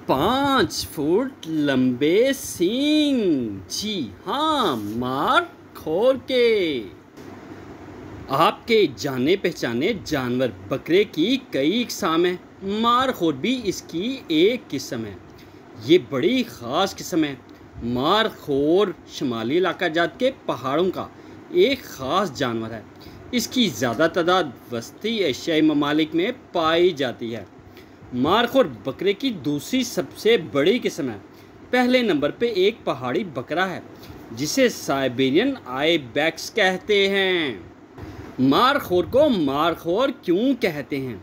5 foot लंबे सींग। जी हाँ, मार खोर के। आपके जाने पहचाने जानवर बकरे की कई किस्म हैं। मारखोर भी इसकी एक किस्म है। ये बड़ी ख़ास किस्म है। मारखोर शुमाली इलाका जात के पहाड़ों का एक ख़ास जानवर है। इसकी ज़्यादा तादाद वस्ती एशियाई ममालिक में पाई जाती है। मारखोर बकरे की दूसरी सबसे बड़ी किस्म है। पहले नंबर पे एक पहाड़ी बकरा है जिसे साइबेरियन आइबेक्स कहते हैं। मारखोर को मारखोर क्यों कहते हैं?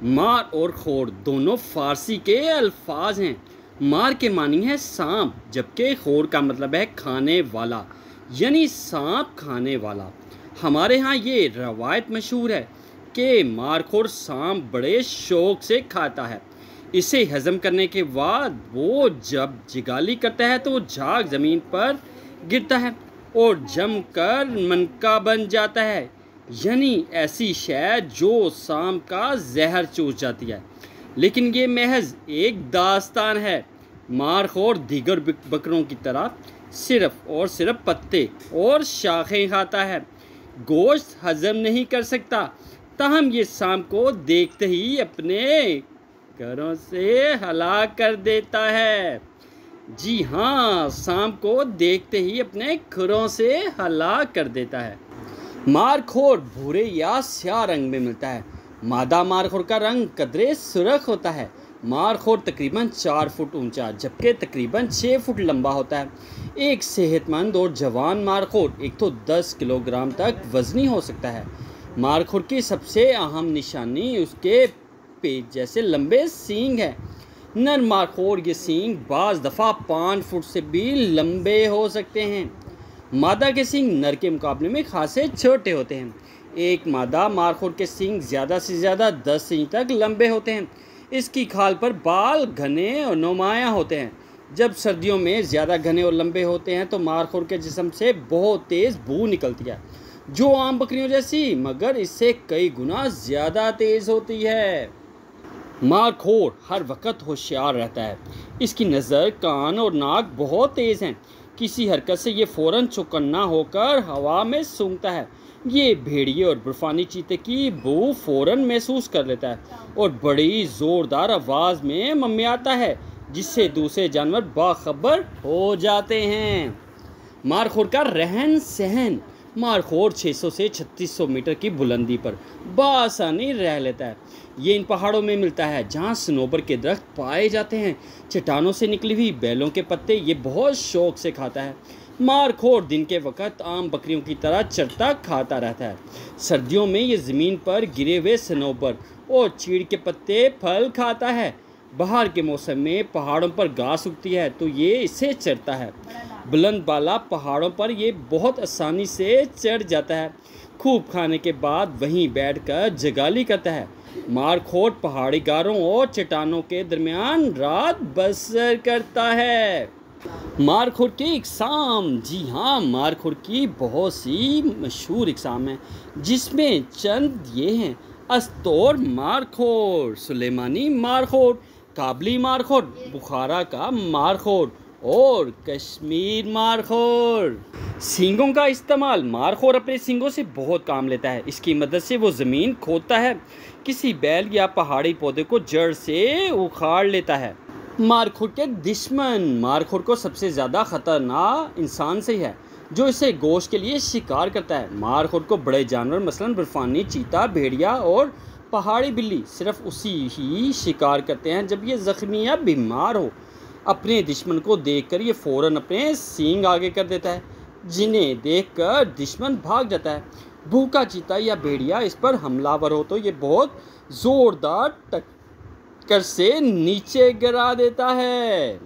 मार और खोर दोनों फारसी के अल्फाज हैं। मार के मानी है सांप, जबकि खोर का मतलब है खाने वाला, यानी सांप खाने वाला। हमारे यहाँ ये रवायत मशहूर है कि मारखोर सांप बड़े शौक से खाता है। इसे हज़म करने के बाद वो जब जिगाली करता है तो झाग ज़मीन पर गिरता है और जमकर मनका बन जाता है, यानी ऐसी शय जो सांप का जहर चूस जाती है। लेकिन ये महज एक दास्तान है। मारखोर दीगर बकरों की तरह सिर्फ और सिर्फ पत्ते और शाखें खाता है, गोश्त हजम नहीं कर सकता। ताहम ये सांप को देखते ही अपने घरों से हलाक कर देता है। जी हाँ, सांप को देखते ही अपने खुरों से हलाक कर देता है। मारखोर भूरे या स्याह रंग में मिलता है। मादा मारखोर का रंग कदरे सुर्ख होता है। मारखोर तकरीबन 4 फुट ऊंचा जबकि तकरीबन 6 फुट लंबा होता है। एक सेहतमंद और जवान मारखोर 110 किलोग्राम तक वजनी हो सकता है। मारखोर की सबसे अहम निशानी उसके पेट जैसे लंबे सींग है। नर मारखोर ये सींग बाज़ दफ़ा 5 फुट से भी लंबे हो सकते हैं। मादा के सींग नर के मुकाबले में खासे छोटे होते हैं। एक मादा मारखोर के सींग ज़्यादा से ज़्यादा 10 इंच तक लंबे होते हैं। इसकी खाल पर बाल घने और नुमायाँ होते हैं। जब सर्दियों में ज़्यादा घने और लंबे होते हैं तो मारखोर के जिस्म से बहुत तेज़ बू निकलती है, जो आम बकरियों जैसी मगर इससे कई गुना ज़्यादा तेज़ होती है। मारखोर हर वक्त होशियार रहता है। इसकी नज़र, कान और नाक बहुत तेज़ हैं। किसी हरकत से ये फ़ौरन चौकन्ना होकर हवा में सूंघता है। ये भेड़िए और बर्फानी चीते की बू फ़ौरन महसूस कर लेता है और बड़ी ज़ोरदार आवाज़ में मम्मियाता है, जिससे दूसरे जानवर बाखबर हो जाते हैं। मारखोर का रहन सहन। मारखोर 600 से 3600 मीटर की बुलंदी पर बासानी रह लेता है। ये इन पहाड़ों में मिलता है जहाँ सनोबर के दरख्त पाए जाते हैं। चट्टानों से निकली हुई बेलों के पत्ते ये बहुत शौक से खाता है। मारखोर दिन के वक्त आम बकरियों की तरह चरता खाता रहता है। सर्दियों में ये ज़मीन पर गिरे हुए सनोबर और चीड़ के पत्ते फल खाता है। बाहर के मौसम में पहाड़ों पर घास उगती है तो ये इसे चरता है। बुलंद बाला पहाड़ों पर ये बहुत आसानी से चढ़ जाता है। खूब खाने के बाद वहीं बैठकर जगाली करता है। मारखोर पहाड़ी गारों और चट्टानों के दरमियान रात बसर करता है। मारखोर की इकसाम। जी हाँ, मारखोर की बहुत सी मशहूर इकसाम हैं, जिसमें चंद ये हैं: अस्तोर मारखोर, सुलेमानी मारखोर, काबली मारखोर, बुखारा का मारखोर और कश्मीर मारखोर। सींगों का इस्तेमाल। मारखोर अपने सींगों से बहुत काम लेता है। इसकी मदद से वो ज़मीन खोदता है, किसी बैल या पहाड़ी पौधे को जड़ से उखाड़ लेता है। मारखोर के दुश्मन। मारखोर को सबसे ज़्यादा ख़तरनाक इंसान से है, जो इसे गोश्त के लिए शिकार करता है। मारखोर को बड़े जानवर मसलन बर्फानी चीता, भेड़िया और पहाड़ी बिल्ली सिर्फ उसी ही शिकार करते हैं जब ये ज़ख्मी या बीमार हो। अपने दुश्मन को देखकर ये फ़ौरन अपने सींग आगे कर देता है, जिन्हें देखकर दुश्मन भाग जाता है। भूखा चीता या भेड़िया इस पर हमलावर हो तो ये बहुत ज़ोरदार टक्कर से नीचे गिरा देता है।